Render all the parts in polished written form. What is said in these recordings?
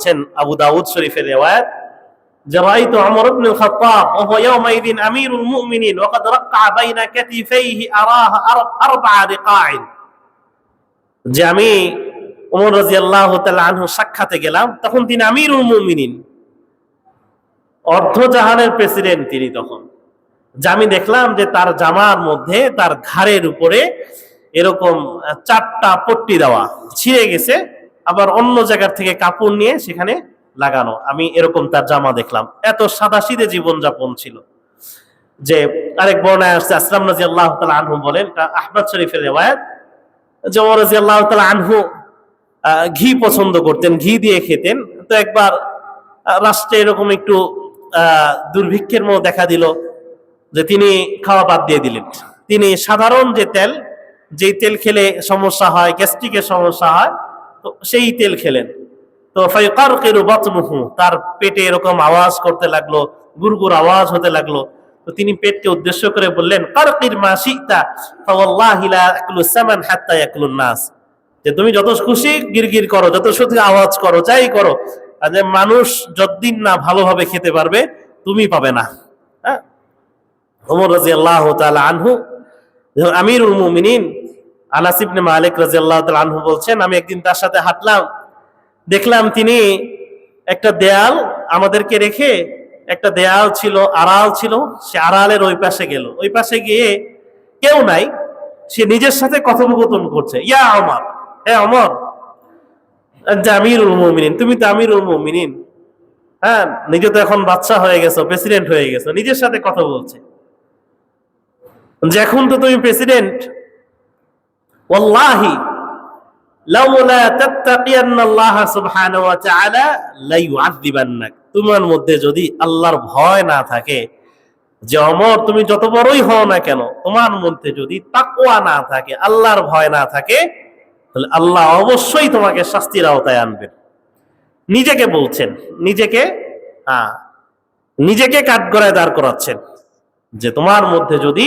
বলছেন আবু দাউদ শরীফের রিওয়ায়াত যে রাআইতু উমর ইবনে আল-খাত্তাব ওয়া হুয়া ইয়াওমাইযিন আমিরুল মুমিনিন ওয়া ক্বাদ রাক্কা বাইনা কাতিফাইহি আরাহা আরবা'a রিকা'ইন, যে আমি ওমর রাদিয়াল্লাহু তাআলা আনহু সাক্ষাতে গেলাম, তখন তিনি আমিরুল মুমিনিন, অর্ধজাহানের প্রেসিডেন্ট তিনি তখন। যে আমি দেখলাম যে তার জামার মধ্যে তার ঘাড়ের উপরে এরকম 4টা পট্টি দেওয়া, ছিঁড়ে গেছে, আবার অন্য জায়গার থেকে কাপড় নিয়ে সেখানে লাগানো। আমি এরকম তার জামা দেখলাম। এত সাদাসিধে জীবনযাপন ছিল। যে আরেক বর্ণায় আসছে আসলাম রাদিয়াল্লাহু তাআলা আনহু বলেন, আহমদ শরীফের রিওয়ায়াত, যে ওমর রাদিয়াল্লাহু তাআলা আনহু ঘি পছন্দ করতেন, ঘি দিয়ে খেতেন। তো একবার রাষ্ট্রে এরকম একটু দুর্ভিক্ষের মতো দেখা দিল যে তিনি খাওয়া বাদ দিয়ে দিলেন। তিনি সাধারণ যে তেল, যেই তেল খেলে সমস্যা হয়, গ্যাস্ট্রিকের সমস্যা হয়, তো সেই তেল খেলেন। তো ফায়কারকিরু বাতনুহু, তার পেটে এরকম আওয়াজ করতে লাগলো, গুড়গুড় আওয়াজ হতে লাগলো। তো তিনি পেটকে উদ্দেশ্য করে বললেন, কারকির মা শিতা ফাওয়াল্লাহি লা ইয়াকুলু সামান হাত্তা ইয়াকুলুন নাস, যে তুমি যত খুশি গিরগির করো, যত শুধু আওয়াজ করো, যাই করো, যে মানুষ যতদিন না ভালোভাবে খেতে পারবে তুমি পাবে না। হ্যাঁ, ওমর রাদিয়াল্লাহু তাআলা আনহু আমিরুল মুমিনিন আনাস ইবনে মালিক রাদিয়াল্লাহু তাআলা আনহু বলছেন, আমি একদিন তার সাথে হাঁটলাম, দেখলাম তিনি একটা দেয়াল আমাদেরকে রেখে, একটা দেয়াল ছিল, আড়াল ছিল, সে আড়ালের ওই পাশে গেল। ওই পাশে গিয়ে কেউ নাই, সে নিজের সাথে কথোপকথন করছে, ইয়া ওমর, হে ওমর, আমিরুল মুমিনিন, তুমি তো আমিরুল মুমিনিন, হ্যাঁ, নিজে তো এখন বাদশা হয়ে গেছো, প্রেসিডেন্ট হয়ে গেছো, নিজের সাথে কথা বলছে যে এখন তো তুমি প্রেসিডেন্ট, ওয়াল্লাহি লাউলা তাত্তাকিয়ান্নাল্লাহ সুবহানাহু ওয়া তাআলা লা ইউআযযিবান্নাক, তোমার মধ্যে যদি আল্লাহর ভয় না থাকে, যে ওমর তুমি যত বড়ই হও না কেন, তোমার মধ্যে যদি তাকওয়া না থাকে, আল্লাহর ভয় না থাকে, তাহলে আল্লাহ অবশ্যই তোমাকে শাস্তির আওতায় আনবেন। নিজেকে বলছেন, নিজেকে কাঠগড়ায় দাঁড় করাচ্ছেন, যে তোমার মধ্যে যদি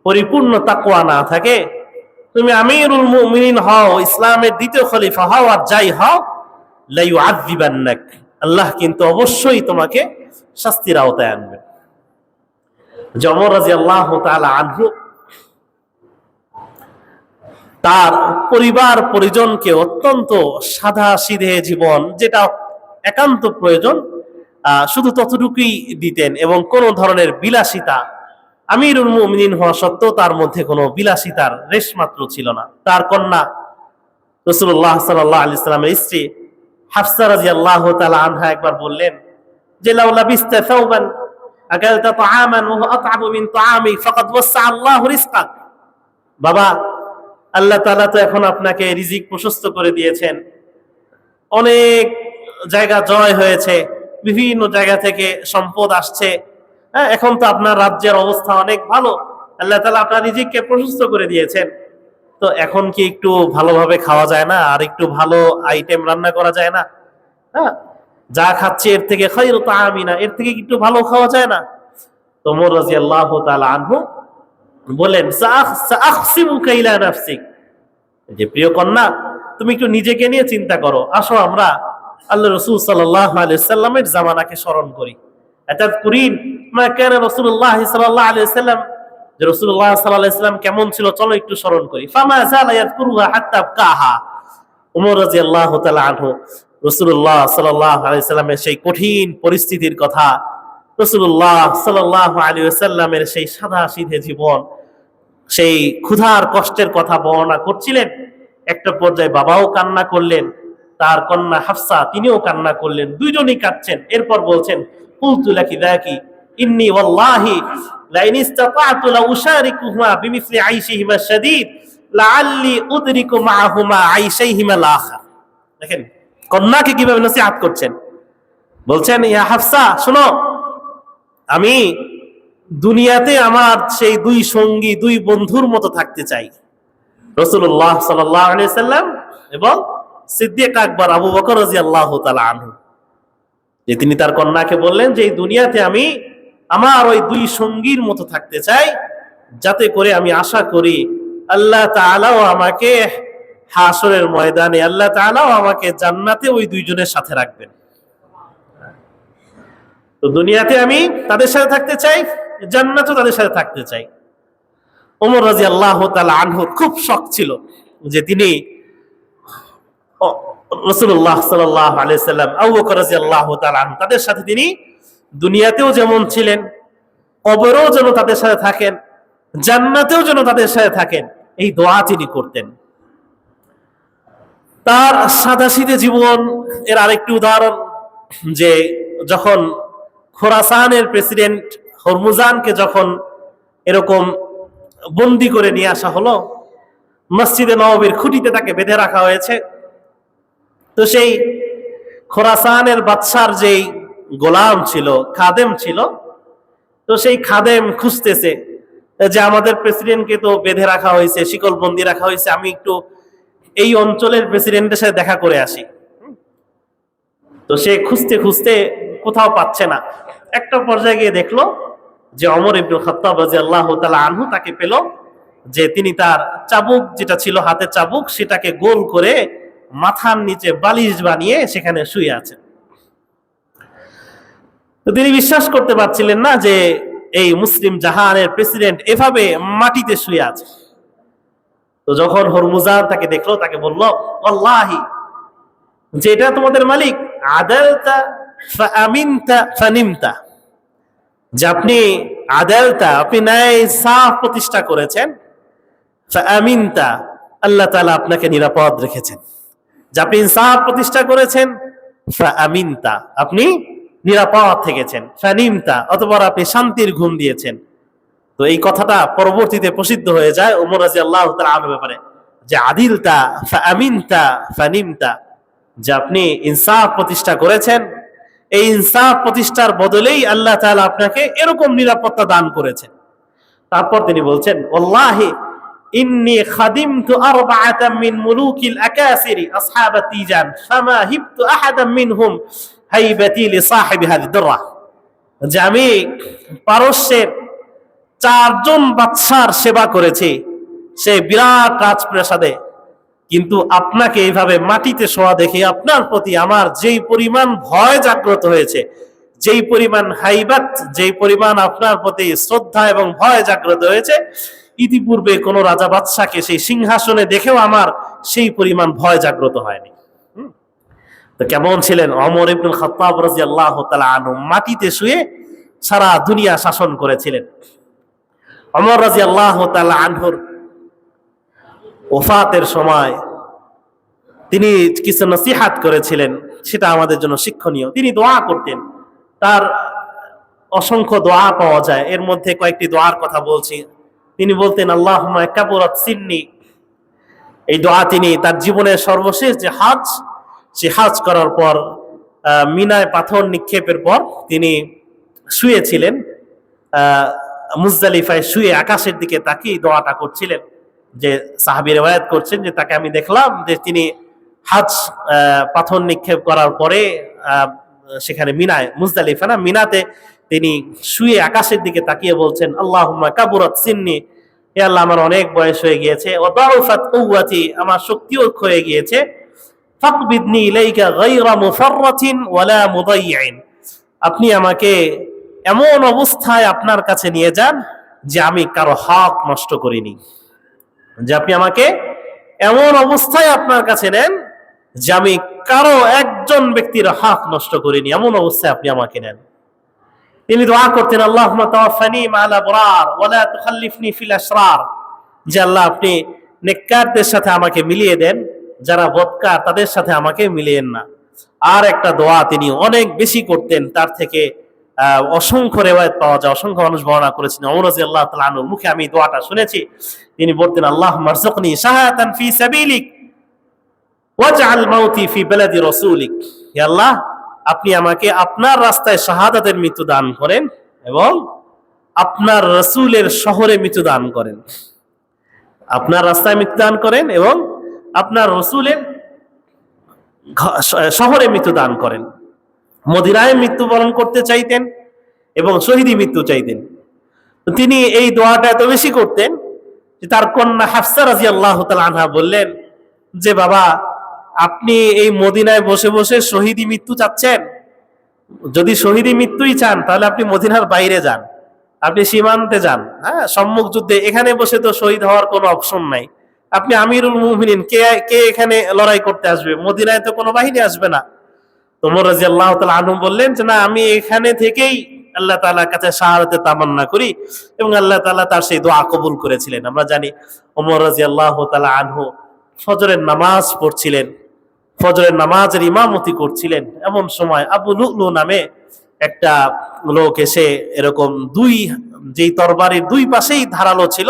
পরিপূর্ণ তাকওয়া না থাকে, তুমি আমিরুল মুমিনিন হও, ইসলামের দ্বিতীয় খলিফা হও, আর যাই হও, লা ইউআযযিবান্নাক, আল্লাহ কিন্তু অবশ্যই তোমাকে শাস্তির আওতায় আনবেন। ওমর রাদিয়াল্লাহু তাআলা আনহু তার পরিবার পরিজনকে অত্যন্ত সাদা সিধে জীবন, যেটা একান্ত প্রয়োজন, শুধু ততটুকুই দিতেন, এবং কোন ধরনের বিলাসিতা, আমিরুল মুমিনিন হওয়া সত্ত্বেও তার মধ্যে কোনো বিলাসিতার রেশ মাত্র ছিল না। তার কন্যা রাসূলুল্লাহ সাল্লাল্লাহু আলাইহি ওয়াসাল্লামের স্ত্রী হাফসা রাদিয়াল্লাহু তাআলা আনহা একবার বললেন যে লাউলা বিস্তা সাওবান আকালতা তাআমান ওয়া আত'আবু মিন তাআমি ফাকাদ ওয়াসআ আল্লাহু রিজকাক, বাবা, আল্লাহ তাআলা তো এখন আপনাকে রিজিক প্রশস্ত করে দিয়েছেন, অনেক জায়গা জয় হয়েছে, বিভিন্ন জায়গা থেকে সম্পদ আসছে, হ্যাঁ, এখন তো আপনার রাজ্যের অবস্থা অনেক ভালো, আল্লাহ তাআলা আপনার রিজিককে প্রশস্ত করে দিয়েছেন, তো এখন কি একটু ভালোভাবে খাওয়া যায় না, আর একটু ভালো আইটেম রান্না করা যায় না? হ্যাঁ, যা খাচ্ছে এর থেকে খায়রু তাআমিনা, এর থেকে একটু ভালো খাওয়া যায় না? তো ওমর রাদিয়াল্লাহু তাআলা আনহু বলেন, সাআখসিমুকা ইলা নাফসিক, যে প্রিয় কন্যা, তুমি একটু নিজেকে নিয়ে চিন্তা করো, আসো আমরা আল্লাহ রাসূল সাল্লাল্লাহু আলাইহি ওয়াসাল্লামের জামানাকে স্মরণ করি। আতাযকুরিন মা কানা রাসূলুল্লাহ সাল্লাল্লাহু আলাইহি ওয়াসাল্লাম, যে রাসূলুল্লাহ সাল্লাল্লাহু আলাইহি ওয়াসাল্লাম কেমন ছিল, চলো একটু স্মরণ করি। ফামা যালা ইয়াযকুরুহা হাত্তা আবকাহা, ওমর রাদিয়াল্লাহু তাআলা আনহু রাসূলুল্লাহ সাল্লাল্লাহু আলাইহি ওয়াসাল্লামের সেই কঠিন পরিস্থিতির কথা, রাসূলুল্লাহ সাল্লাল্লাহু আলাইহি ওয়াসাল্লামের সেই সাদাসিধে জীবন, সেই ক্ষুধার কষ্টের কথা বর্ণনা করছিলেন। একটা পর্যায়ে বাবাও কান্না করলেন, তার কন্যা হাফসা তিনিও কান্না করলেন, দুইজনই কাঁদছেন। এরপর বলছেন, কুলতু লাকি যাকি ইন্নী ওয়াল্লাহি লা ইন ইসতাতা'তু লা উশারিকুহুমা বিমিসলি আইশিহিমা শাদীদ লাআল্লি উদরিকু মা'হুমা আইশাইহিমা আল-আখির। দেখেন কন্যাকে কিভাবে নসিহত করছেন, বলছেন, ইয়া হাফসা শোনো, আমি দুনিয়াতে আমার সেই দুই সঙ্গী, দুই বন্ধুর মতো থাকতে চাই, রাসূলুল্লাহ সাল্লাল্লাহু আলাইহি ওয়াসাল্লাম এবং সিদ্দিক আকবর আবু বকর রাদিয়াল্লাহু তাআলা আনহু। যে তিনি তার কন্যাকে বললেন যে এই দুনিয়াতে আমি আমার ওই দুই সঙ্গীর মতো থাকতে চাই, যাতে করে আমি আশা করি আল্লাহ তাআলাও আমাকে হাসরের ময়দানে আল্লাহ তাআলাও আমাকে জান্নাতে ওই দুইজনের সাথে রাখবেন। তো দুনিয়াতে আমি তাদের সাথে থাকতে চাই, জান্নাতেও তাদের সাথে থাকতে চাই। ওমর রাদিয়াল্লাহু তাআলা আনহুর খুব শখ ছিল যে তিনি রাসূলুল্লাহ সাল্লাল্লাহু আলাইহি সাল্লাম, আবু বকর রাদিয়াল্লাহু তাআলা আনহু তাদের সাথে তিনি দুনিয়াতেও যেমন ছিলেন, কবরেও যেন তাদের সাথে থাকেন, জান্নাতেও যেন তাদের সাথে থাকেন, এই দোয়া তিনি করতেন। তার সাদাসিধে জীবন এর আরেকটি উদাহরণ যে যখন খোরাসানের প্রেসিডেন্ট হরমুজানকে যখন এরকম বন্দি করে নিয়ে আসা হলো, মসজিদে নববীর খুঁটিতে তাকে বেঁধে রাখা হয়েছে। তো সেই খোরাসানের বাদশার যেই গোলাম ছিল, খাদেম ছিল, তো সেই খাদেম খুঁজতেছে যে আমাদের প্রেসিডেন্টকে তো বেঁধে রাখা হয়েছে, শিকলবন্দি রাখা হয়েছে, আমি একটু এই অঞ্চলের প্রেসিডেন্টের সাথে দেখা করে আসি। তো সে খুঁজতে খুঁজতে কোথাও পাচ্ছে না। একটা পর্যায়ে গিয়ে দেখলো যে ওমর ইবনে খাত্তাব রাদিয়াল্লাহু তাআলা আনহু তাকে পেল, যে তিনি তার চাবুক যেটা ছিল হাতে চাবুক, সেটাকে গোল করে মাথার নিচে বালিশ বানিয়ে সেখানে শুয়ে আছেন। তো তিনি বিশ্বাস করতে পারছিলেন না যে এই মুসলিম জাহানের প্রেসিডেন্ট এভাবে মাটিতে শুয়ে আছে। তো যখন হরমুজান তাকে দেখলো, তাকে বলল, আল্লাহি, যে এটা তোমাদের মালিক, আদালতা ফাআমিনতা ফানিমতা, যে আপনি আদালতা, আপনি ন্যায় সাফ প্রতিষ্ঠা করেছেন, ফাআমিনতা, আল্লাহ তাআলা আপনাকে নিরাপদ রেখেছেন। যে আপনি ইনসাফ প্রতিষ্ঠা করেছেন, ফাআমিনতা, আপনি নিরাপদ থেকেছেন, ফানিমতা, অতঃপর আপনি শান্তির ঘুম দিয়েছেন। তো এই কথাটা পরবর্তীতে প্রসিদ্ধ হয়ে যায় ওমর রাদিয়াল্লাহু তাআলা আনহুর ব্যাপারে, যে আদিলতা ফাআমিনতা ফানিমতা, যে আপনি ইনসাফ প্রতিষ্ঠা করেছেন, এই ইনসাফ প্রতিষ্ঠার বদলেই আল্লাহ তাআলা আপনাকে এরকম নিরাপত্তা দান করেছেন। তারপর তিনি বলছেন, ওয়াল্লাহি ইন্নী খাদিমতু আরবাআতাম মিন মুলুকিল আকাসিরি আসহাব তিজান ফামা হিবতু আহাদাম মিনহুম হাইবাতি লিসাহিবি হাযিহি দুররা, যে আমি পারস্যের 4 জন বাদশার সেবা করেছি সেই বিরাট রাজপ্রাসাদে, কিন্তু আপনাকে এইভাবে মাটিতে শোয়া দেখে আপনার প্রতি আমার যেই পরিমাণ ভয় জাগ্রত হয়েছে, যেই পরিমাণ হাইবাত, যেই পরিমাণ আপনার প্রতি শ্রদ্ধা এবং ভয় জাগ্রত হয়েছে, ইতিপূর্বে কোন রাজা বাদশাকে সেই সিংহাসনে দেখেও আমার সেই পরিমাণ ভয় জাগ্রত হয়নি। তো কেমন ছিলেন ওমর ইবনে খাত্তাব রাদিয়াল্লাহু তাআলা আনহু, মাটিতে শুয়ে সারা দুনিয়া শাসন করেছিলেন। ওমর রাদিয়াল্লাহু তাআলা আনহুর ওফাতের সময় তিনি কিছু নসিহাত করেছিলেন, সেটা আমাদের জন্য শিক্ষণীয়। তিনি দোয়া করতেন, তার অসংখ্য দোয়া পাওয়া যায়, এর মধ্যে কয়েকটি দোয়ার কথা বলছি। তিনি বলতেন, আল্লাহুম্মা কাবুরাত সিন্নি, এই দোয়া তিনি তার জীবনের সর্বশেষ যে হাজ, সে হাজ করার পর মিনায় পাথর নিক্ষেপের পর তিনি শুয়েছিলেন, মুজদালিফায় শুয়ে আকাশের দিকে তাকিয়ে দোয়াটা করছিলেন। যে সাহাবী রিওয়ায়াত করছেন যে তাকে আমি দেখলাম যে তিনি হাজ পাথর নিক্ষেপ করার পরে সেখানে মিনায়, মুজদালিফা না, মিনাতে তিনি শুয়ে আকাশের দিকে তাকিয়ে বলছেন, আল্লাহুম্মা কাবুরাত সিন্নি, হে আল্লাহ আমার অনেক বয়স হয়ে গিয়েছে, ওয়া দাউফাত কুওয়াতি, আমার শক্তিও ক্ষয়ে গিয়েছে, ফাকবিদনি ইলাইকা গায়রা মুফাররাতিন ওয়ালা মুদায়্যিন, আপনি আমাকে এমন অবস্থায় আপনার কাছে নিয়ে যান যে আমি কারো হক নষ্ট করিনি, যে আপনি আমাকে এমন অবস্থায় আপনার কাছে নেন যে আমি কারো একজন ব্যক্তির হক নষ্ট করিনি, এমন অবস্থায় আপনি আমাকে নেন। তিনি দোয়া করতেন, আল্লাহুম্মা তাওয়াফানি মা'আল আবরার ওয়া লা তুখাল্লিফনি ফিল আশরার, যে আল্লাহ আপনি নেককারদের সাথে আমাকে মিলিয়ে দেন, যারা বদকার তাদের সাথে আমাকে মিলিয়েন না। আর একটা দোয়া তিনি অনেক বেশি করতেন, তার থেকে অসংখ্য রিওয়ায়াত পাওয়া যায়, অসংখ্য মানুষ বর্ণনা করেছেন। ওমর রাদিয়াল্লাহু তাআলা আনহুর মুখে আমি দোয়াটা শুনেছি। তিনি বলতেন, আল্লাহুম্মা আরযুকনি শাহাদাতান ফি সাবিলিক ওয়াজআল মাউতি ফি বালাদি রাসূলিক, হে আল্লাহ আপনি আমাকে আপনার রাস্তায় শাহাদাতের মৃত্যু দান করেন এবং আপনার রাসূলের শহরে মৃত্যু দান করেন, আপনার রাস্তায় মৃত্যু দান করেন এবং আপনার রাসূলের শহরে মৃত্যু দান করেন। মদিনায় মৃত্যুবরণ করতে চাইতেন এবং শহীদি মৃত্যু চাইতেন। তিনি এই দোয়াটা এত বেশি করতেন যে তার কন্যা হাফসা রাদিয়াল্লাহু তাআলা আনহা বললেন যে বাবা, আপনি এই মদিনায় বসে বসে শহীদি মৃত্যু চাচ্ছেন? যদি শহীদি মৃত্যুই চান তাহলে আপনি মদিনার বাইরে যান, আপনি সীমান্তে যান, হ্যাঁ, সম্মুখ যুদ্ধে। এখানে বসে তো শহীদ হওয়ার কোনো অপশন নাই। আপনি আমিরুল মুমিনিন, কে কে এখানে লড়াই করতে আসবে? মদিনায় তো কোনো বাহিনী আসবে না। ওমর রাদিয়াল্লাহু তাআলা আনহু বললেন যে না, আমি এখানে থেকেই আল্লাহ তাআলার কাছে শাহাদাতের তামান্না করি, এবং আল্লাহ তাআলা তার সেই দোয়া কবুল করেছিলেন। আমরা জানি ওমর রাদিয়াল্লাহু তাআলা আনহু ফজরের নামাজ পড়ছিলেন, ফজরের নামাজের ইমামতি করছিলেন। এমন সময় আবু লুলু নামে একটা লোক এসে এরকম যেই তরবারির দুই পাশেই ধারালো ছিল,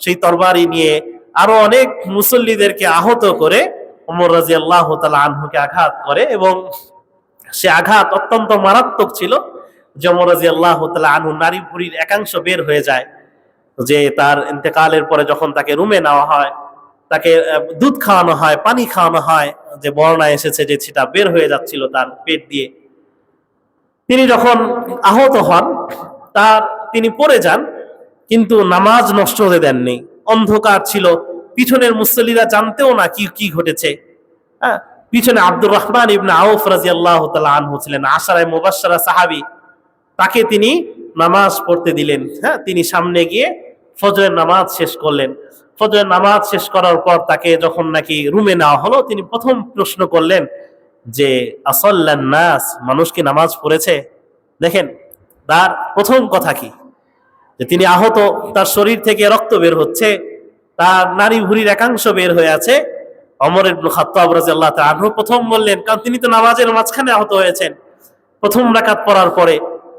সেই তরবারি নিয়ে আরো অনেক মুসল্লিদেরকে আহত করে ওমর রাদিয়াল্লাহু তাআলা আনহুকে আঘাত করে, এবং সে আঘাত অত্যন্ত মারাত্মক ছিল যে ওমর রাদিয়াল্লাহু তাআলা আনহু নারী ভুঁড়ির একাংশ বের হয়ে যায়। যে তার ইন্তেকালের পরে যখন তাকে রুমে নেওয়া হয়, তাকে দুধ খাওয়ানো হয়, পানি খাওয়ানো হয়, যে বর্ণায় এসেছে যে সেটা বের হয়ে যাচ্ছিল তার পেট দিয়ে। তিনি যখন আহত হন, তিনি পড়ে যান, কিন্তু নামাজ নষ্ট হতে দেননি। অন্ধকার ছিল, পিছনের মুসল্লিরা জানতেও না কি কি ঘটেছে। হ্যাঁ, পিছনে আব্দুর রহমান ইবনে আউফ রাদিয়াল্লাহু তাআলা আনহু ছিলেন, আশারায়ে মুবাশশারা সাহাবী। তাকে তিনি নামাজ পড়তে দিলেন। হ্যাঁ, তিনি সামনে গিয়ে ফজরের নামাজ শেষ করলেন। ফজরের নামাজ শেষ করার পর তাকে যখন নাকি রুমে নেওয়া হলো, তিনি প্রথম প্রশ্ন করলেন যে আসাল্লান নাস, মানুষ কি নামাজ পড়েছে? দেখেন তার প্রথম কথা কি, যে তিনি আহত, তার শরীর থেকে রক্ত বের হচ্ছে, তার নারী ভুঁড়ির একাংশ বের হয়ে আছে। ওমর ইবনে খাত্তাব রাদিয়াল্লাহু তাআলা আনহু প্রথম বললেন, কারণ তিনি তো নামাজের মাঝখানে আহত হয়েছেন, প্রথম রাকাত পড়ার পরে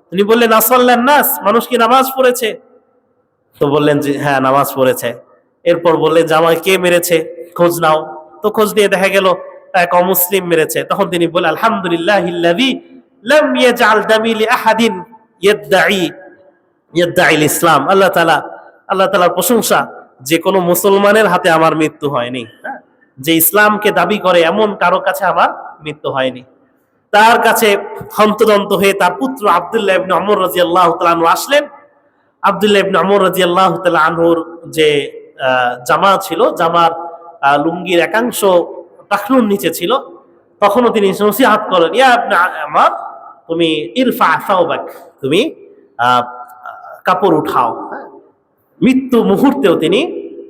তিনি বললেন আসাল্লান নাস, মানুষ কি নামাজ পড়েছে? তো বললেন যে হ্যাঁ, নামাজ পড়েছে। এরপর বললেন যে আমাকে কে মেরেছে, খোঁজ নাও। তো খোঁজ নিয়ে দেখা গেল এক অমুসলিম মেরেছে। তখন তিনি বললেন আলহামদুলিল্লাহিল্লাযী লাম ইয়াজআল দামি লিআহাদিন ইয়াদদাইল ইসলাম। আল্লাহ তাআলার প্রশংসা যে কোনো মুসলমানের হাতে আমার মৃত্যু হয়নি, যে ইসলামকে দাবি করে এমন কারো কাছে আমার মৃত্যু হয়নি। তার কাছে হন্তদন্ত হয়ে তার পুত্র আব্দুল্লাহ ইবনে ওমর রাদিয়াল্লাহু তাআলা আনহু আসলেন। আব্দুল্লাহ ইবনে ওমর রাদিয়াল্লাহু তাআলা আনহুর যে জামা ছিল, জামার লুঙ্গির একাংশ টাকলুর নিচে ছিল। তখনও তিনি নসিহত করেন, ইয়া ইবনে ওমর, তুমি ইরফা সাওবাক, তুমি কাপড় উঠাও। মৃত্যু মুহূর্তেও তিনি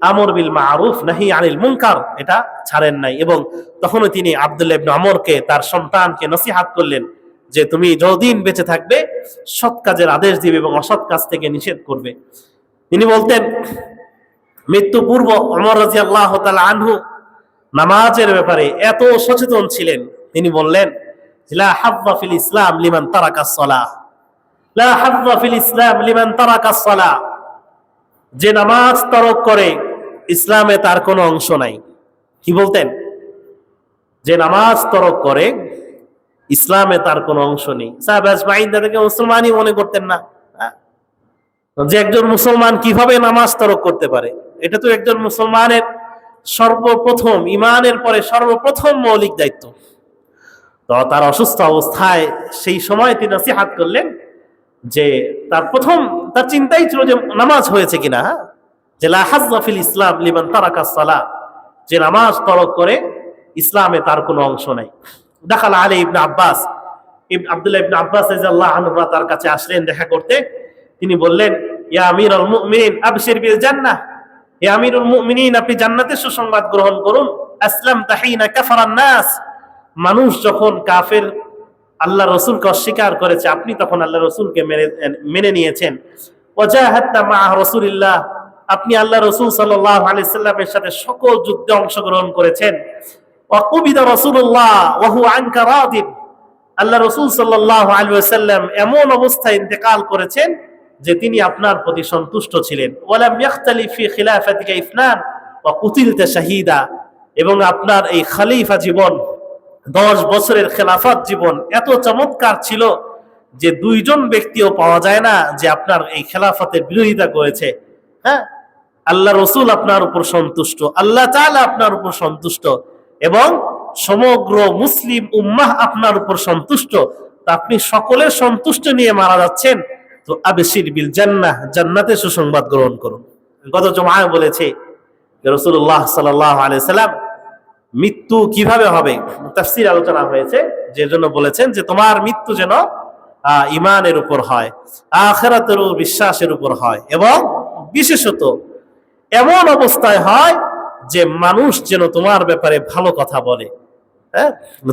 আমর বিল মারুফ নাহি আনিল মুনকার এটা ছাড়েন নাই। এবং তখনও তিনি আব্দুল্লাহ ইবনে ওমরকে, তার সন্তানকে নসিহত করলেন যে তুমি যতদিন বেঁচে থাকবে সৎ কাজের আদেশ দিবে এবং অসৎ কাজ থেকে নিষেধ করবে। তিনি বলতেন, মৃত্যু পূর্ব ওমর রাদিয়াল্লাহু তাআলা আনহু নামাজের ব্যাপারে এত সচেতন ছিলেন। তিনি বললেন, লা হাযযা ফিল ইসলাম লিমান তারাকাস সালাহ, লা হাযযা ফিল ইসলাম লিমান তারাকাস সালাহ। যে নামাজ তরক করে ইসলামে তার কোনো অংশ নাই। কি বলতেন? যে নামাজ তরক করে ইসলামে তার কোনো অংশ নেই। সাহাবা আজমাইন তাদেরকে মুসলমানই মনে করতেন না। যে একজন মুসলমান কিভাবে নামাজ তরক করতে পারে? এটা তো একজন মুসলমানের সর্বপ্রথম, ইমানের পরে সর্বপ্রথম মৌলিক দায়িত্ব। তো তার অসুস্থ অবস্থায় সেই সময় তিনি নসিহত করলেন যে তার চিন্তাই ছিল যে নামাজ হয়েছে কিনা, যে লা হাযযা ফিল ইসলাম লিমান তারাকাস সালাহ, যে নামাজ তরক করে ইসলামে তার কোনো অংশ নাই। দাখাল আলী ইবনে আব্বাস, আব্দুল্লাহ ইবনে আব্বাস রাদিয়াল্লাহু আনহু তার কাছে আসলেন দেখা করতে। তিনি বললেন, ইয়া আমিরুল মুমিনিন আবশির বিল জান্নাহ, হে আমিরুল মুমিনিন, আপনি জান্নাতের সুসংবাদ গ্রহণ করুন। আসলাম তাহিনা কাফারান নাস, মানুষ যখন কাফের আল্লাহ রসুলকে অস্বীকার করেছে, আপনি তখন আল্লাহ রসুলকে মেনে নিয়েছেন। ওয়াজাহাদতা মা রাসূলিল্লাহ, আপনি আল্লাহ রসুল সাল্লাল্লাহু আলাইহি সাল্লামের সাথে সকল যুদ্ধে অংশগ্রহণ করেছেন। ওয়া কুবিদা রাসূলুল্লাহ ওয়া হুয়া আনকা রাদিন, আল্লাহ রসুল সাল্লাল্লাহু আলাইহি ওয়াসাল্লাম এমন অবস্থায় ইন্তেকাল করেছেন যে তিনি আপনার প্রতি সন্তুষ্ট ছিলেন। ওয়ালাম ইয়াখতালিফ ফি খিলাফাতিকা ইসনান ওয়া কুতিলতা শাহীদা, এবং আপনার এই খলিফা জীবন, 10 বছরের খেলাফত জীবন এত চমৎকার ছিল যে দুইজন ব্যক্তিও পাওয়া যায় না যে আপনার এই খেলাফতের বিরোধিতা করেছে। হ্যাঁ, আল্লাহ রসুল আপনার উপর সন্তুষ্ট, আল্লাহ তাআলা আপনার উপর সন্তুষ্ট, এবং সমগ্র মুসলিম উম্মাহ আপনার উপর সন্তুষ্ট। তা আপনি সকলের সন্তুষ্ট নিয়ে মারা যাচ্ছেন, তো আবশির বিল জান্নাহ, জান্নাতের সুসংবাদ গ্রহণ করুন। গত জুমায় বলেছে যে রাসূলুল্লাহ সাল্লাল্লাহু আলাইহি সাল্লাম মৃত্যু কিভাবে হবে তাফসীর আলোচনা হয়েছে, যে জন্য বলেছেন যে তোমার মৃত্যু যেন ইমানের উপর হয়, আখিরাতের বিশ্বাসের উপর হয়, এবং বিশেষত এমন অবস্থায় হয় যে মানুষ যেন তোমার ব্যাপারে ভালো কথা বলে। হ্যাঁ,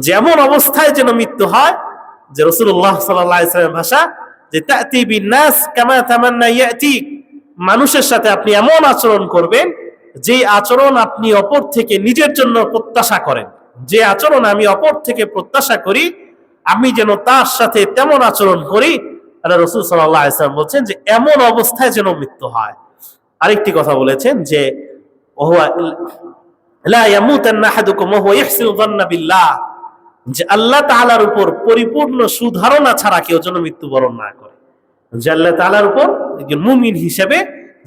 যেমন অবস্থায় যেন মৃত্যু হয়, যে রাসূলুল্লাহ সাল্লাল্লাহু আলাইহি ওয়াসাল্লামের ভাষা যে তাতি বিন নাস কামা তামান্না ইয়াতিক, মানুষের সাথে আপনি এমন আচরণ করবেন যে আচরণ আপনি অপর থেকে নিজের জন্য প্রত্যাশা করেন। যে আচরণ আমি অপর থেকে প্রত্যাশা করি আমি যেন তার সাথে তেমন আচরণ করি। আল্লাহ রাসূল সাল্লাল্লাহু আলাইহি ওয়াসাল্লাম বলছেন যে এমন অবস্থায় যেন মৃত্যু হয়। আরেকটি কথা বলেছেন যে ওহুয়া লা ইয়ামুতান্না আহাদুকুম ওয়া হুয়া ইহসিনু যান্না বিল্লাহ, যে আল্লাহ তাআলার উপর পরিপূর্ণ সুধারণা ছাড়া কেউ যেন মৃত্যুবরণ না করে। যে আল্লাহ তাআলার উপর একজন মুমিন হিসেবে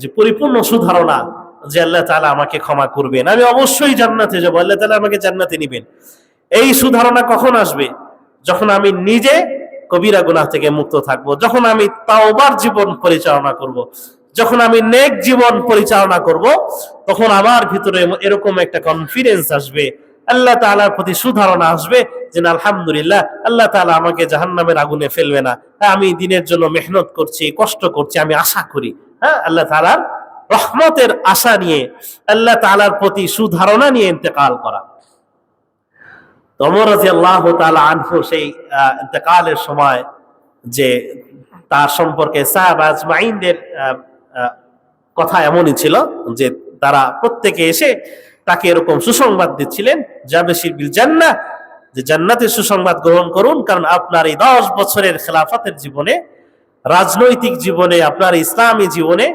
যে পরিপূর্ণ সুধারণা যে আল্লাহ তাআলা আমাকে ক্ষমা করবেন, আমি অবশ্যই জান্নাতে যাব, আল্লাহ তাআলা আমাকে জান্নাতে নেবেন। এই সুধারণা কখন আসবে? যখন আমি নিজে কবিরা গুনাহ থেকে মুক্ত থাকব, যখন আমি তাওবার জীবন পরিচালনা করব, যখন আমি নেক জীবন পরিচালনা করব, তখন আমার ভিতরে এরকম একটা কনফিডেন্স আসবে, আল্লাহ তাআলার প্রতি সুধারণা আসবে যে আলহামদুলিল্লাহ আল্লাহ তাআলা আমাকে জাহান্নামের আগুনে ফেলবে না। আমি দিনের জন্য মেহনত করছি, কষ্ট করছি, আমি আশা করি আল্লাহ তাআলার রহমতের আশা নিয়ে, আল্লাহ তাআলার প্রতি সুধারণা নিয়ে ইন্তেকাল করা। ওমর রাদিয়াল্লাহু তাআলা আনহু সেই ইন্তেকালের সময় যে তার সম্পর্কে সাহাবা আজমাইনদের কথা এমনই ছিল যে তারা প্রত্যেকে এসে তাকে এরকম সুসংবাদ দিচ্ছিলেন, জাবেশির বিল জান্নাহ, যে জান্নাতের সুসংবাদ গ্রহণ করুন, কারণ আপনার এই 10 বছরের খেলাফতের জীবনে, রাজনৈতিক জীবনে, আপনার ইসলামী জীবনে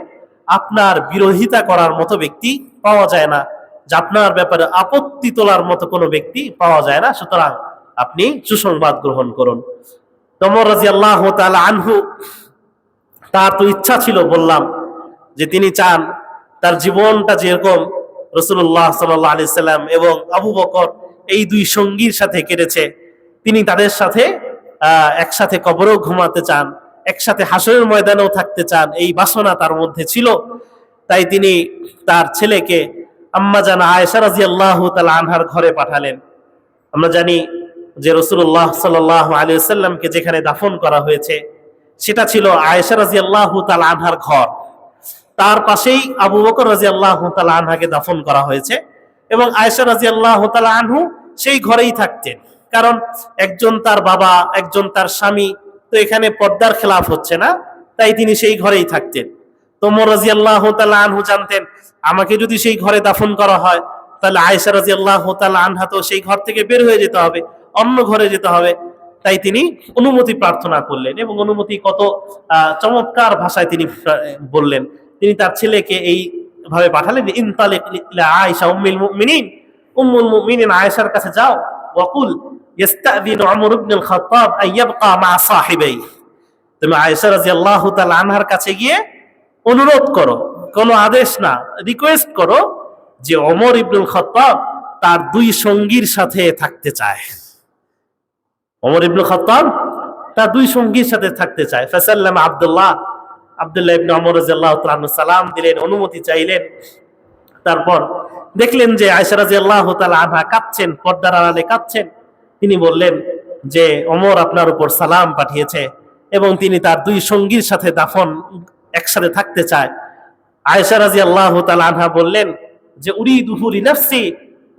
আপনার বিরোধিতা করার মতো ব্যক্তি পাওয়া যায় না, যে আপনার ব্যাপারে আপত্তি তোলার মতো কোনো ব্যক্তি পাওয়া যায় না, সুতরাং আপনি সুসংবাদ গ্রহণ করুন। ওমর রাদিয়াল্লাহু তাআলা আনহু, তার তো ইচ্ছা ছিল, বললাম যে তিনি চান তার জীবনটা যেরকম রাসূলুল্লাহ সাল্লাল্লাহু আলাইহি সাল্লাম এবং আবু বকর এই দুই সঙ্গীর সাথে কেটেছে, তিনি তাদের সাথে একসাথে কবরেও ঘুমাতে চান, একসাথে হাসরের ময়দানেও থাকতে চান, এই বাসনা তার মধ্যে ছিল। তাই তিনি তার ছেলেকে আম্মা জান আয়েশা রাদিয়াল্লাহু তাআলা আনহার ঘরে পাঠালেন। আমরা জানি যে রাসূলুল্লাহ সাল্লাল্লাহু আলাইহি ওয়াসাল্লামকে যেখানে দাফন করা হয়েছে সেটা ছিল আয়েশা রাদিয়াল্লাহু তাআলা আনহার ঘর, তার পাশেই আবু বকর রাদিয়াল্লাহু তাআলা আনহাকে দাফন করা হয়েছে, এবং আয়েশা রাদিয়াল্লাহু তাআলা আনহু সেই ঘরেই থাকতেন, কারণ একজন তার বাবা, একজন তার স্বামী, তো এখানে পর্দার খেলাফ হচ্ছে না, তাই তিনি সেই ঘরেই থাকতেন। তো ওমর রাদিয়াল্লাহু তাআলা আনহু জানতেন আমাকে যদি সেই ঘরে দাফন করা হয় তাহলে আয়েশা রাদিয়াল্লাহু তাআলা আনহা তো সেই ঘর থেকে বের হয়ে যেতে হবে, অন্য ঘরে যেতে হবে। তাই তিনি অনুমতি প্রার্থনা করলেন, এবং অনুমতি কত চমৎকার ভাষায় তিনি বললেন। তিনি তার ছেলেকে এই ভাবে পাঠালেন, ইনতালিক ইলা আয়েশা উম্মুল মুমিনিন, উম্মুল মুমিনিন আয়েশার কাছে যাও, ওয়াকুল ইস্তাযিনু উমর ইবনে আল খাত্তাব আন ইয়াবকা মা সাহিবাই, তুমি আয়েশা রাদিয়াল্লাহু তাআলা আনহার কাছে গিয়ে অনুরোধ করো, কোনো আদেশ না, রিকোয়েস্ট করো যে ওমর ইবনুল খাত্তাব তার দুই সঙ্গীর সাথে থাকতে চায়। ওমর ইবনুল খাত্তাব তার দুই সঙ্গীর সাথে থাকতে চায়। ফাসাল্লামা আব্দুল্লাহ ইবনে ওমর রাদিয়াল্লাহু তাআলা আনহু সালাম দিলেন, অনুমতি চাইলেন। তারপর দেখলেন যে আয়েশা রাদিয়াল্লাহু তাআলা আনহা কাঁদছেন, পর্দার আড়ালে কাঁদছেন। তিনি বললেন যে ওমর আপনার উপর সালাম পাঠিয়েছে এবং তিনি তার দুই সঙ্গীর সাথে দাফন একসাথে থাকতে চায়। আয়েশা রাদিয়াল্লাহু তাআলা আনহা বললেন যে উরিদুহু লিনাফসি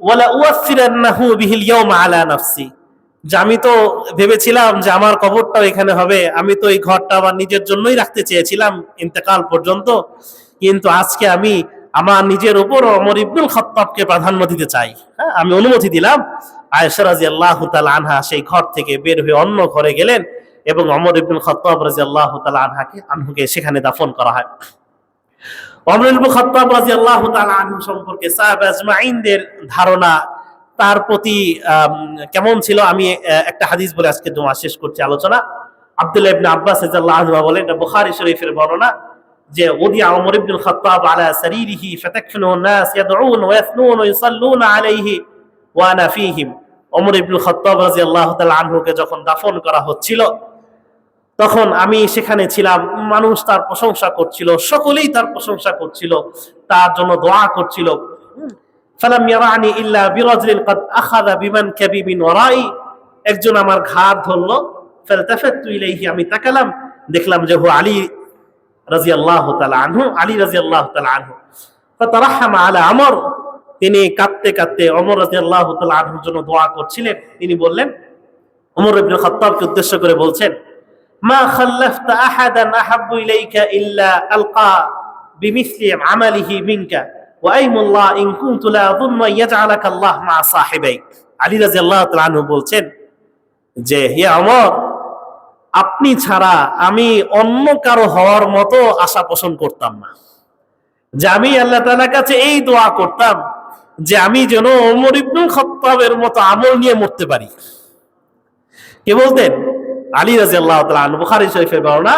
ওয়ালা উয়াসসিরান্নাহু বিহিল ইয়াওমা আলা নাফসি, যে আমি তো ভেবেছিলাম যে আমার কবরটাও এখানে হবে, আমি তো এই ঘরটা আমার নিজের জন্যই রাখতে চেয়েছিলাম ইন্তেকাল পর্যন্ত, কিন্তু আজকে আমি আমার নিজের উপর ওমর ইবনুল খাত্তাবকে প্রাধান্য দিতে চাই। আমি অনুমতি দিলাম। আয়েশা রাদিয়াল্লাহু তাআলা আনহা সেই ঘর থেকে বের হয়ে অন্য ঘরে গেলেন এবং ওমর ইবনুল খাত্তাব রাদিয়াল্লাহু তাআলা আনহুকে সেখানে দাফন করা হয়। ওমর ইবনুল খাত্তাব রাদিয়াল্লাহু তাআলা আনহু সম্পর্কে সাহাবা আজমাইনদের ধারণা তার প্রতি কেমন ছিল, আমি একটা হাদিস বলে আজকে জুমা শেষ করছি আলোচনা। আব্দুল্লাহ ইবনে আব্বাস রাদিয়াল্লাহু আনহু বলেন, এটা বুখারী শরীফের বর্ণনা, যে ওদিয়া ওমর ইবনুল খাত্তাব আলা সারিরিহি ফাতাকফিনুহু الناس يدعون ويثنون ويصلون عليه وانا فيهم। ওমর ইবনুল খাত্তাব রাদিয়াল্লাহু তাআলা আনহুকে যখন দাফন করা হচ্ছিল তখন আমি সেখানে ছিলাম, মানুষ তার প্রশংসা করছিল, সকলেই তার প্রশংসা করছিল, তার জন্য দোয়া করছিল। ফালাম ইয়ারানি ইল্লা বিরাজুলিন ক্বাদ আখাযা বিমানকাবি মিন ওয়ারাই, একজন আমার ঘাড় ধরলো। ফালতাফাতু ইলাইহি, আমি তাকালাম, দেখলাম যে হু আলী রাদিয়াল্লাহু তাআলা আনহু, আলী রাদিয়াল্লাহু তাআলা আনহু। ফাতারাহামা আলা আমর, তিনি কাঁদতে কাঁদতে ওমর রাদিয়াল্লাহু তাআলা আনহুর জন্য দোয়া করছিলেন। তিনি বললেন, ওমর ইবনে খাত্তাবকে উদ্দেশ্য করে বলছেন, মা খাল্লাফতা আহাদান আহাব্বু ইলাইকা ইল্লা আলকা বিমিসলি আমালিহি মিনকা ওয়া আইমুল্লাহ ইন কুনতু লা আযুন্নু ইয়াজআলাকা আল্লাহ মা সাহিবাইক। আলী রাদিয়াল্লাহু তাআলা আনহু বলছেন যে, হে ওমর, আপনি ছাড়া আমি অন্য কারো হওয়ার মতো আশা পোষণ করতাম না, যে আমি আল্লাহ তাআলার কাছে এই দোয়া করতাম যে আমি যেন ওমর ইবনে খাত্তাবের মতো আমল নিয়ে মরতে পারি। কে বলতেন? আলী রাদিয়াল্লাহু তাআলা আনহু। বুখারী শরীফের বর্ণনা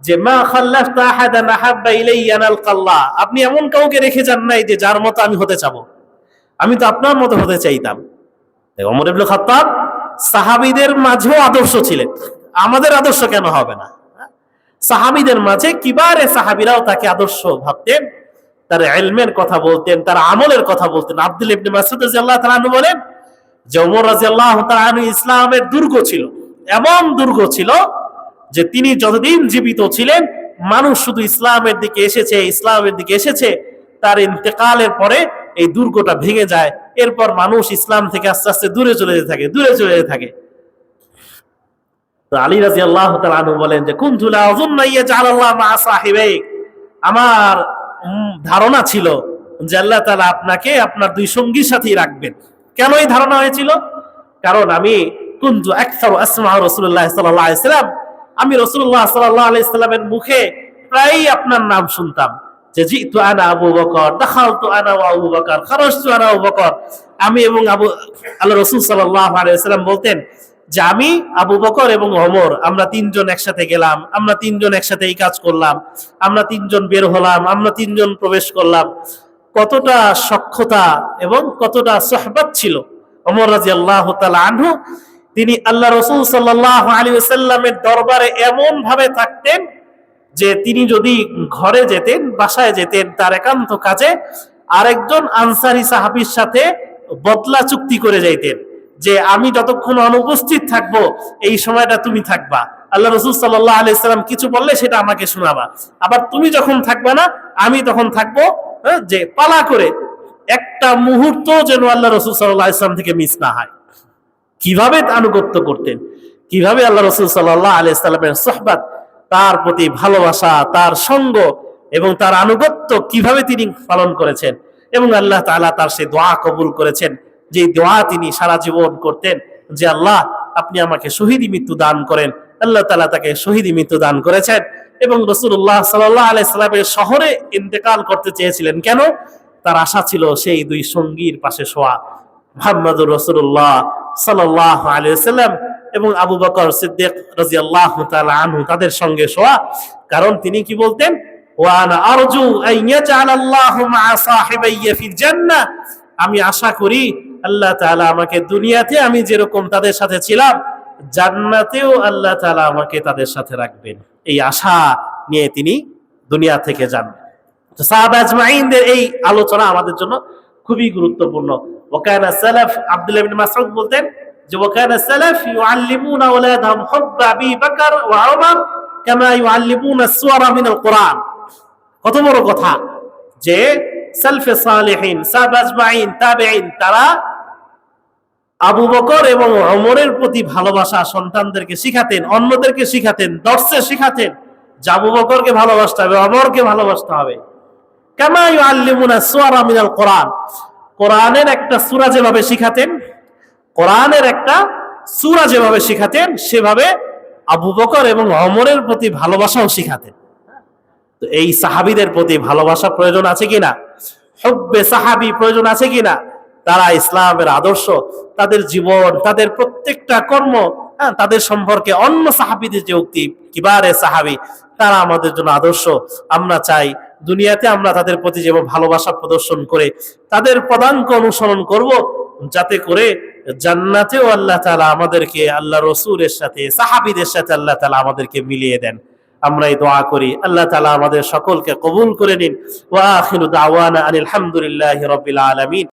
যে মা খাল্লাফতা আহাদান আহাব্বা ইলাইয়া আলকাল্লাহ, আপনি এমন কাউকে রেখে যান নাই যে যার মতো আমি হতে চাবো, আমি তো আপনার মতো হতে চাইতাম। ওমর ইবনে খাত্তাব সাহাবীদের মাঝেও আদর্শ ছিলেন, আমাদের আদর্শ কেন হবে না? সাহাবীদের মাঝে কিবারে সাহাবীরাও তাকে আদর্শ ভাবতেন, তার ইলমের কথা বলতেন, তার আমলের কথা বলতেন। আব্দুল্লাহ ইবনে মাসউদ রাদিয়াল্লাহু তাআলা আনহু বলেন যে ওমর রাদিয়াল্লাহু তাআলা আনহু ইসলামের দুর্গ ছিল, এমন দুর্গ ছিল যে তিনি যতদিন জীবিত ছিলেন মানুষ শুধু ইসলামের দিকে এসেছে, ইসলামের দিকে এসেছে। তার ইন্তেকালের পরে এই দুর্গটা ভেঙে যায়, এরপর মানুষ ইসলাম থেকে আস্তে আস্তে দূরে চলে যেতে থাকে, দূরে চলে যেতে থাকে। তো আলী রাদিয়াল্লাহু তাআলা আনহু বলেন যে কুনতু লা আযুন্নু ইয়াজআলাল্লাহু মা সাহিবাইক, আমার ধারণা ছিল যে আল্লাহ তাআলা আপনাকে আপনার দুই সঙ্গীর সাথেই রাখবেন। কেন এই ধারণা হয়েছিল? কারণ আমি কুনতু আকসারু আসমাউ রাসূলুল্লাহ সাল্লাল্লাহু আলাইহি ওয়াসাল্লাম, আমি রাসূলুল্লাহ সাল্লাল্লাহু আলাইহি ওয়াসাল্লামের মুখে প্রায়ই আপনার নাম শুনতাম, যে জিতু আনা আবু বকর, দাখালতু আনা ওয়া আবু বকর, খারাজতু আনা ওয়া আবু বকর। আমি এবং আল্লাহ রাসূল সাল্লাল্লাহু আলাইহি ওয়াসাল্লাম বলতেন যে আমি, আবু বকর এবং ওমর, আমরা তিনজন একসাথে গেলাম, আমরা তিনজন একসাথে এই কাজ করলাম, আমরা তিনজন বের হলাম, আমরা তিনজন প্রবেশ করলাম। কতটা সখ্যতা এবং কতটা সোহবত ছিল ওমর রাদিয়াল্লাহু তাআলা আনহু। তিনি আল্লাহ রাসূল সাল্লাল্লাহু আলাইহি ওয়াসাল্লামের দরবারে এমন ভাবে থাকতেন যে তিনি যদি ঘরে যেতেন, বাসায় যেতেন, তার একান্ত কাজে আরেকজন আনসারী সাহাবীর সাথে বদলা চুক্তি করে যাইতেন যে আমি যতক্ষণ অনুপস্থিত থাকবো এই সময়টা তুমি থাকবা, আল্লাহ রাসূল সাল্লাল্লাহু আলাইহি ওয়াসাল্লাম কিছু বললে সেটা আমাকে শোনাবা, আবার তুমি যখন থাকবা না আমি তখন থাকবো, যে পালা করে একটা মুহূর্ত যেন আল্লাহ রাসূল সাল্লাল্লাহু আলাইহি ওয়াসাল্লাম থেকে মিস না হয়। কিভাবে আনুগত্য করতেন, কিভাবে আল্লাহ রাসূল সাল্লাল্লাহু আলাইহি ওয়াসাল্লামের সুহবত, তার প্রতি ভালোবাসা, তার সঙ্গ এবং তার আনুগত্য কিভাবে তিনি পালন করেছেন, এবং আল্লাহ তাআলা তার সেই দোয়া কবুল করেছেন, যে দোয়া তিনি সারা জীবন করতেন যে আল্লাহ আপনি আমাকে শহীদি মৃত্যু দান করেন। আল্লাহ তাআলা তাকে শহীদি মৃত্যু দান করেছেন। এবং রাসূলুল্লাহ সাল্লাল্লাহু আলাইহি ওয়াসাল্লামের শহরে ইন্তেকাল করতে চেয়েছিলেন, কেন? তার আশা ছিল সেই দুই সঙ্গীর পাশে শোয়া, মুহাম্মদুর রাসূলুল্লাহ সাল্লাল্লাহু আলাইহি ওয়াসাল্লাম এবং আবু বকর সিদ্দিক রাদিয়াল্লাহু তাআলা আনহু, তাদের সঙ্গে শোয়া। কারণ তিনি কি বলতেন? ওয়া আনা আরজু আন ইয়াজআলাল্লাহু মা সাহিবাইয়া ফিল জান্নাহ, আমি আশা করি আল্লাহ তাআলা আমাকে দুনিয়াতে আমি যেরকম তাদের সাথে ছিলাম, জান্নাতেও আল্লাহ তাআলা আমাকে তাদের সাথে রাখবেন। এই আশা নিয়ে তিনি দুনিয়া থেকে যান। তো সাহাবা আজমাইনদের এই আলোচনা আমাদের জন্য খুবই গুরুত্বপূর্ণ। ওয়াকানা সালাফ, আব্দুল্লাহ ইবনে মাসউদ বলতেন যে ওয়াকানা সালাফ ইউআল্লিমুনা আওলাদাহুম হুব্বা আবি বকর ওয়া উমর কামা ইউআল্লিমুনা সূরা মিনাল কুরআন। কত বড় কথা যে সালফে সালেহিন, সাহাবা আজমাইন, তাবেঈন, তারা আবু বকর এবং ওমরের প্রতি ভালোবাসা সন্তানদেরকে শিখাতেন, অন্যদেরকে শিখাতেন, দর্শে শিখাতেন যে আবু বকরকে ভালোবাসতে হবে, ওমরকে ভালোবাসতে হবে। কামা ইউআল্লিমুনা সূরা মিনাল কুরআন, কোরআনের একটা সূরা যেভাবে শিখাতেন, কোরআনের একটা সূরা যেভাবে শিখাতেন, সেভাবে আবু বকর এবং ওমরের প্রতি ভালোবাসাও শিখাতেন। তো এই সাহাবীদের প্রতি ভালোবাসা প্রয়োজন আছে কিনা? হুব্বে সাহাবী প্রয়োজন আছে কিনা? তারা ইসলামের আদর্শ, তাদের জীবন, তাদের প্রত্যেকটা কর্ম, তাদের সম্পর্কে অন্য সাহাবীদের যে উক্তি, কিবারে সাহাবী, তারা আমাদের জন্য আদর্শ। আমরা চাই দুনিয়াতে আমরা তাদের প্রতি যেমন ভালোবাসা প্রদর্শন করে তাদের পদাঙ্ক অনুসরণ করব, যাতে করে জান্নাতেও আল্লাহ তাআলা আমাদেরকে আল্লাহ রাসূলের সাথে, সাহাবীদের সাথে আল্লাহ তাআলা আমাদেরকে মিলিয়ে দেন। আমরা এই দোয়া করি, আল্লাহ তাআলা আমাদের সকলকে কবুল করে নিন। ওয়া আখিরু দাওয়ানা আনিল হামদুলিল্লাহি রাব্বিল আলামিন।